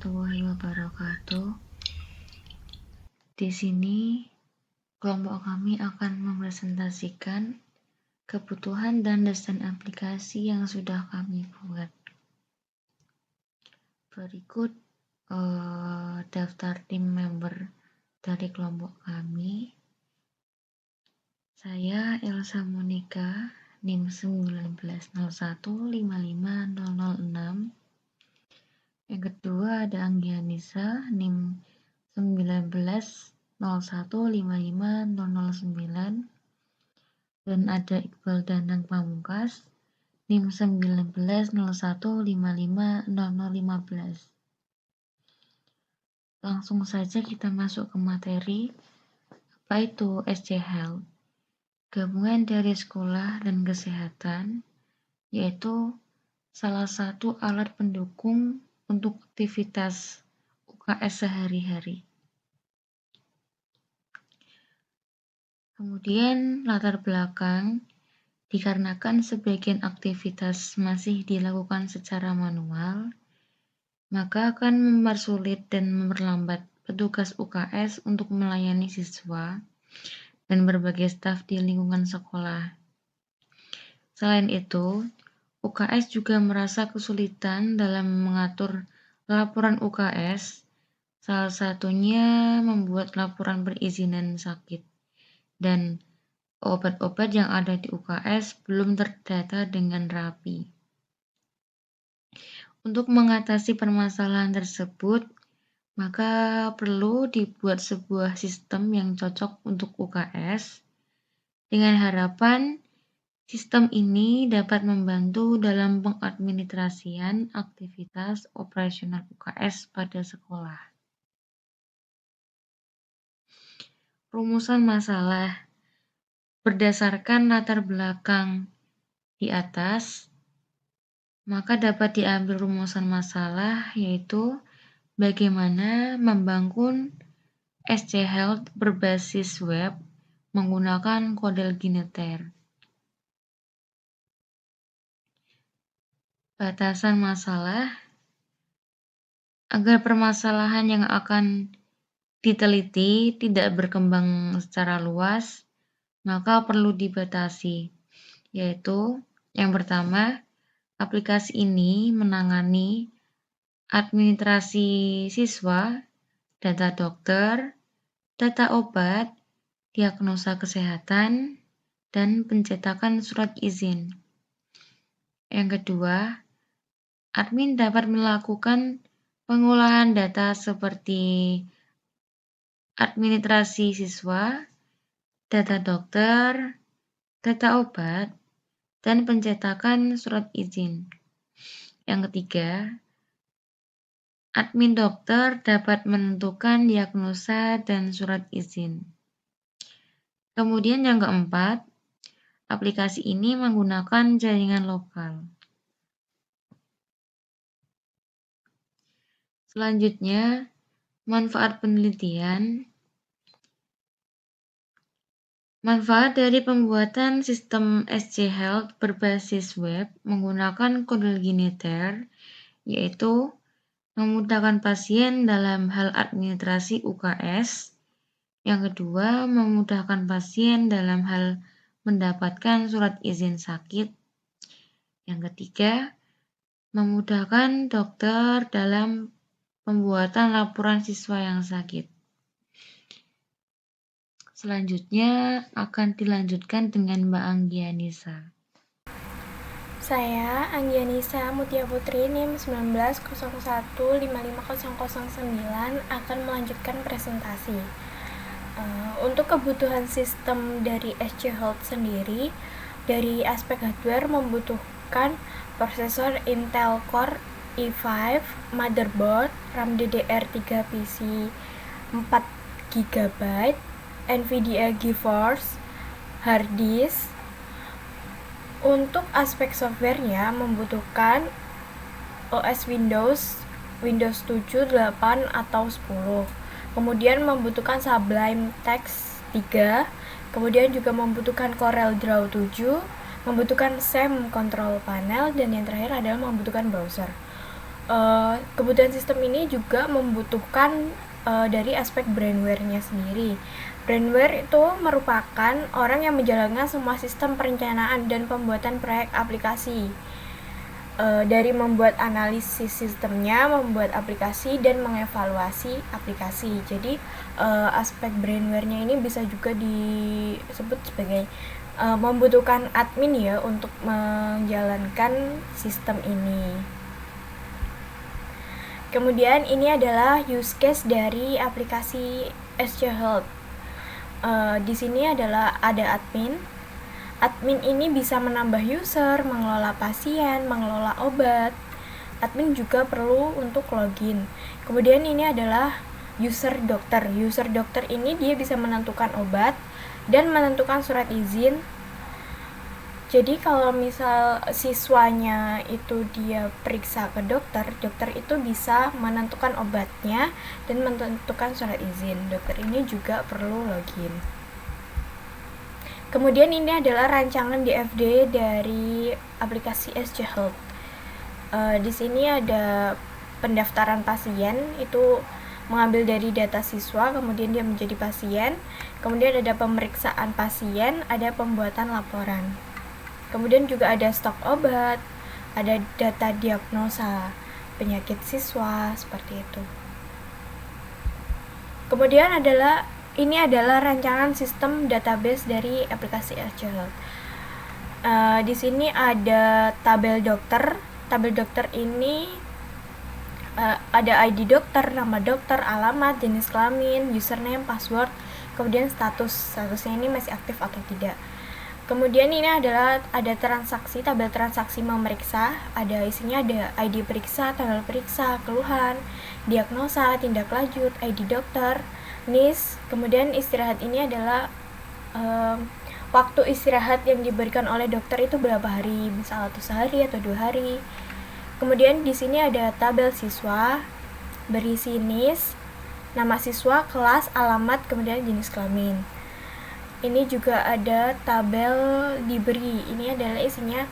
warahmatullahi wabarakatuh. Di sini, kelompok kami akan mempresentasikan kebutuhan dan desain aplikasi yang sudah kami buat. Berikut daftar tim member dari kelompok kami. Saya Elsa Monika, NIM 1901550006. Yang kedua ada Anggianisa, NIM 1901550009. Dan ada Iqbal Danang Pamungkas, NIM 1901550015. Langsung saja kita masuk ke materi. Apa itu SC Health? Gabungan dari sekolah dan kesehatan, yaitu salah satu alat pendukung untuk aktivitas UKS sehari-hari. Kemudian latar belakang, dikarenakan sebagian aktivitas masih dilakukan secara manual, maka akan mempersulit dan memperlambat petugas UKS untuk melayani siswa dan berbagai staf di lingkungan sekolah. Selain itu, UKS juga merasa kesulitan dalam mengatur laporan UKS, salah satunya membuat laporan perizinan sakit, dan obat-obat yang ada di UKS belum terdata dengan rapi. Untuk mengatasi permasalahan tersebut, maka perlu dibuat sebuah sistem yang cocok untuk UKS, dengan harapan sistem ini dapat membantu dalam pengadministrasian aktivitas operasional UKS pada sekolah. Rumusan masalah berdasarkan latar belakang di atas, maka dapat diambil rumusan masalah, yaitu bagaimana membangun SC Health berbasis web menggunakan kode Gineter. Batasan masalah, agar permasalahan yang akan diteliti tidak berkembang secara luas, maka perlu dibatasi, yaitu yang pertama, aplikasi ini menangani administrasi siswa, data dokter, data obat, diagnosa kesehatan, dan pencetakan surat izin. Yang kedua, admin dapat melakukan pengolahan data seperti administrasi siswa, data dokter, data obat, dan pencetakan surat izin. Yang ketiga, admin dokter dapat menentukan diagnosa dan surat izin. Kemudian yang keempat, aplikasi ini menggunakan jaringan lokal. Selanjutnya, manfaat penelitian. Manfaat dari pembuatan sistem SC Health berbasis web menggunakan kode Gineter, yaitu memudahkan pasien dalam hal administrasi UKS. Yang kedua, memudahkan pasien dalam hal mendapatkan surat izin sakit. Yang ketiga, memudahkan dokter dalam pembuatan laporan siswa yang sakit. Selanjutnya akan dilanjutkan dengan Mbak Anggianisa. Saya Anggianisa Mutia Putri NIM 1901550009 akan melanjutkan presentasi. Untuk kebutuhan sistem dari SC Health sendiri, dari aspek hardware membutuhkan prosesor Intel Core i5, motherboard, RAM DDR3 PC 4GB, NVIDIA GeForce, hard disk. Untuk aspek softwarenya membutuhkan OS Windows 7, 8, atau 10. Kemudian membutuhkan Sublime Text 3. Kemudian juga membutuhkan Corel Draw 7, membutuhkan SAM Control Panel, dan yang terakhir adalah membutuhkan browser. kebutuhan sistem ini juga membutuhkan dari aspek brainware-nya sendiri. Brainware itu merupakan orang yang menjalankan semua sistem perencanaan dan pembuatan proyek aplikasi. Dari membuat analisis sistemnya, membuat aplikasi, dan mengevaluasi aplikasi. Jadi aspek brainware-nya ini bisa juga disebut sebagai membutuhkan admin ya untuk menjalankan sistem ini. Kemudian ini adalah use case dari aplikasi SC Health. Di sini adalah ada admin. Admin ini bisa menambah user, mengelola pasien, mengelola obat. Admin juga perlu untuk login. Kemudian ini adalah user dokter. User dokter ini dia bisa menentukan obat dan menentukan surat izin. Jadi kalau misal siswanya itu dia periksa ke dokter, dokter itu bisa menentukan obatnya dan menentukan surat izin. Dokter ini juga perlu login. Kemudian ini adalah rancangan DFD dari aplikasi SC Health. Di sini ada pendaftaran pasien, itu mengambil dari data siswa, kemudian dia menjadi pasien. Kemudian ada pemeriksaan pasien, ada pembuatan laporan. Kemudian juga ada stok obat, ada data diagnosa penyakit siswa, seperti itu. Kemudian ini adalah rancangan sistem database dari aplikasi SC Health. Di sini ada tabel dokter. Tabel dokter ini ada ID dokter, nama dokter, alamat, jenis kelamin, username, password, kemudian statusnya ini masih aktif atau tidak. Kemudian ini adalah ada transaksi, tabel transaksi memeriksa, isinya ada ID periksa, tanggal periksa, keluhan, diagnosa, tindak lanjut, ID dokter, NIS. Kemudian istirahat ini adalah waktu istirahat yang diberikan oleh dokter itu berapa hari, misal atau sehari atau 2 hari. Kemudian di sini ada tabel siswa, berisi NIS, nama siswa, kelas, alamat, kemudian jenis kelamin. Ini juga ada tabel diberi. Ini adalah isinya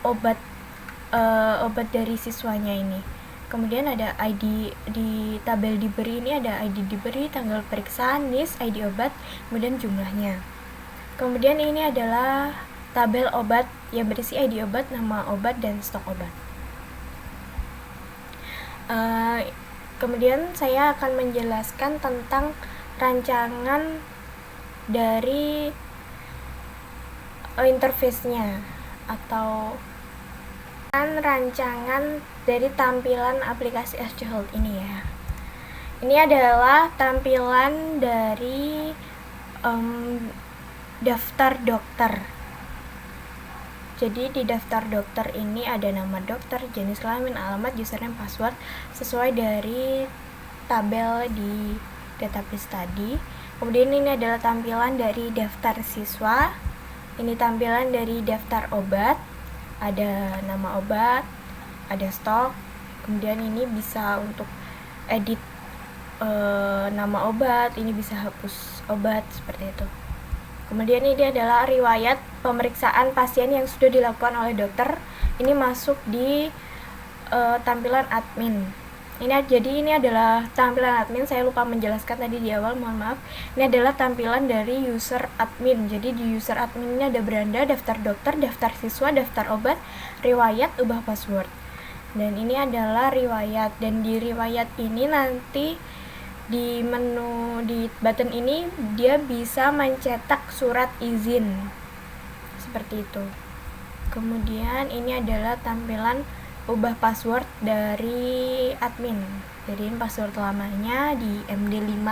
obat dari siswanya ini. Kemudian ada ID di tabel diberi ini, ada ID diberi, tanggal periksaan, NIS, ID obat, kemudian jumlahnya. Kemudian ini adalah tabel obat yang berisi ID obat, nama obat, dan stok obat. Kemudian saya akan menjelaskan tentang rancangan dari interface-nya atau rancangan dari tampilan aplikasi SC Health ini ya. Ini adalah tampilan dari daftar dokter. Jadi di daftar dokter ini ada nama dokter, jenis kelamin, alamat, username, password sesuai dari tabel di database tadi. Kemudian ini adalah tampilan dari daftar siswa. Ini tampilan dari daftar obat. Ada nama obat, ada stok. Kemudian ini bisa untuk edit nama obat, ini bisa hapus obat, seperti itu. Kemudian ini adalah riwayat pemeriksaan pasien yang sudah dilakukan oleh dokter. Ini masuk di tampilan admin. Jadi ini adalah tampilan admin. Saya lupa menjelaskan tadi di awal, mohon maaf. Ini adalah tampilan dari user admin. Jadi di user admin ini ada beranda, daftar dokter, daftar siswa, daftar obat, riwayat, ubah password. Dan ini adalah riwayat. Dan di riwayat ini nanti di menu di button ini dia bisa mencetak surat izin seperti itu. Kemudian ini adalah tampilan ubah password dari admin. Jadi password lamanya di MD5,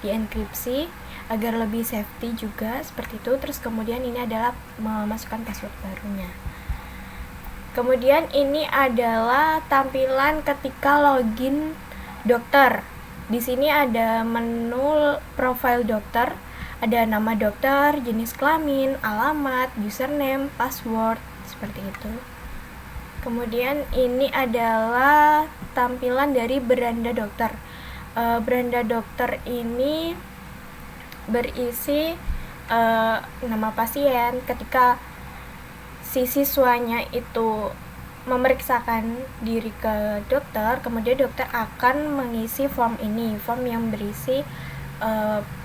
di enkripsi agar lebih safety juga, seperti itu. Terus kemudian ini adalah memasukkan password barunya. Kemudian ini adalah tampilan ketika login dokter. Di sini ada menu profile dokter, ada nama dokter, jenis kelamin, alamat, username, password, seperti itu. Kemudian ini adalah tampilan dari beranda dokter. Beranda dokter ini berisi nama pasien. Ketika si siswanya itu memeriksakan diri ke dokter, kemudian dokter akan mengisi form ini, form yang berisi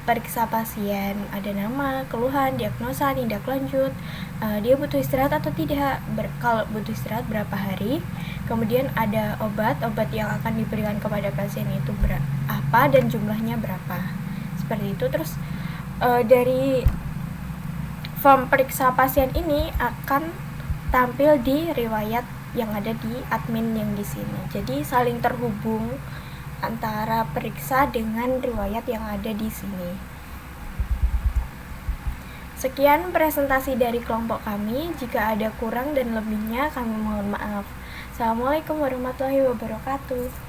periksa pasien, ada nama, keluhan, diagnosa, tindak lanjut, dia butuh istirahat atau tidak, kalau butuh istirahat berapa hari, kemudian ada obat yang akan diberikan kepada pasien itu apa dan jumlahnya berapa, seperti itu. Terus dari form periksa pasien ini akan tampil di riwayat yang ada di admin yang di sini. Jadi saling terhubung antara periksa dengan riwayat yang ada di sini. Sekian presentasi dari kelompok kami. Jika ada kurang dan lebihnya, kami mohon maaf. Assalamualaikum warahmatullahi wabarakatuh.